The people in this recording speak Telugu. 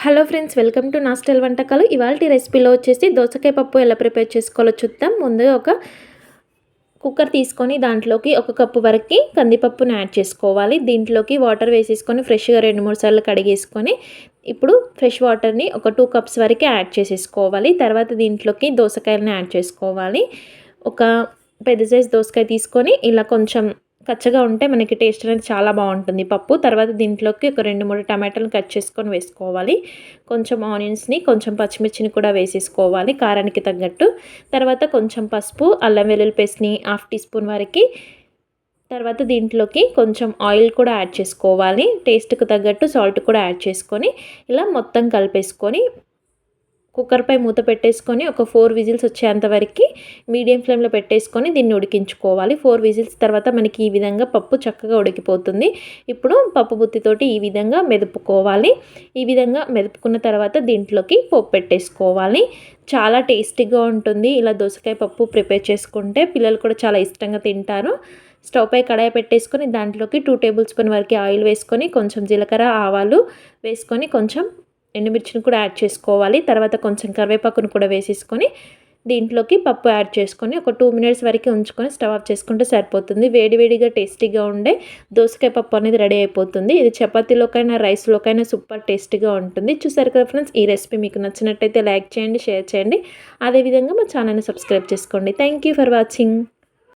హలో ఫ్రెండ్స్, వెల్కమ్ టు నా స్టైల్ వంటకాలు. ఇవాల్టి రెసిపీలో వచ్చేసి దోసకాయ పప్పు ఎలా ప్రిపేర్ చేసుకోవాలో చూద్దాం. ముందుగా ఒక కుక్కర్ తీసుకొని దాంట్లోకి ఒక కప్పు వరకు కందిపప్పును యాడ్ చేసుకోవాలి. దీంట్లోకి వాటర్ వేసేసుకొని ఫ్రెష్గా 2-3 సార్లు కడిగేసుకొని ఇప్పుడు ఫ్రెష్ వాటర్ని ఒక 2 కప్స్ వరకు యాడ్ చేసేసుకోవాలి. తర్వాత దీంట్లోకి దోసకాయలను యాడ్ చేసుకోవాలి. ఒక పెద్ద సైజ్ దోసకాయ తీసుకొని ఇలా కొంచెం కచ్చగా ఉంటే మనకి టేస్ట్ అనేది చాలా బాగుంటుంది పప్పు. తర్వాత దీంట్లోకి ఒక 2-3 టమాటాలను కట్ చేసుకొని వేసుకోవాలి. కొంచెం ఆనియన్స్ని, కొంచెం పచ్చిమిర్చిని కూడా వేసేసుకోవాలి కారానికి తగ్గట్టు. తర్వాత కొంచెం పసుపు, అల్లం వెల్లుల్లి పేస్ట్ని 1/2 టీ స్పూన్ వరకు. తర్వాత దీంట్లోకి కొంచెం ఆయిల్ కూడా యాడ్ చేసుకోవాలి. టేస్ట్కి తగ్గట్టు సాల్ట్ కూడా యాడ్ చేసుకొని ఇలా మొత్తం కలిపేసుకొని కుక్కర్పై మూత పెట్టేసుకొని ఒక 4 విజిల్స్ వచ్చేంత వరకు మీడియం ఫ్లేమ్లో పెట్టేసుకొని దీన్ని ఉడికించుకోవాలి. 4 విజిల్స్ తర్వాత మనకి ఈ విధంగా పప్పు చక్కగా ఉడికిపోతుంది. ఇప్పుడు పప్పు బుత్తితోటి ఈ విధంగా మెదుపుకోవాలి. ఈ విధంగా మెదుపుకున్న తర్వాత దీంట్లోకి పోపు పెట్టేసుకోవాలి. చాలా టేస్టీగా ఉంటుంది. ఇలా దోసకాయ పప్పు ప్రిపేర్ చేసుకుంటే పిల్లలు కూడా చాలా ఇష్టంగా తింటారు. స్టవ్ పై కడాయి పెట్టేసుకొని దాంట్లోకి 2 టేబుల్ స్పూన్ వరకు ఆయిల్ వేసుకొని కొంచెం జీలకర్ర, ఆవాలు వేసుకొని కొంచెం ఎండుమిర్చిని కూడా యాడ్ చేసుకోవాలి. తర్వాత కొంచెం కరివేపాకును కూడా వేసేసుకొని దీంట్లోకి పప్పు యాడ్ చేసుకొని ఒక 2 మినిట్స్ వరకు ఉంచుకొని స్టవ్ ఆఫ్ చేసుకుంటే సరిపోతుంది. వేడివేడిగా టేస్టీగా ఉండే దోసకాయ పప్పు అనేది రెడీ అయిపోతుంది. ఇది చపాతీలోకైనా రైస్లోకైనా సూపర్ టేస్టీగా ఉంటుంది. చూసారు కదా ఫ్రెండ్స్, ఈ రెసిపీ మీకు నచ్చినట్టయితే లైక్ చేయండి, షేర్ చేయండి. అదేవిధంగా మా ఛానల్ని సబ్స్క్రైబ్ చేసుకోండి. Thank you for watching.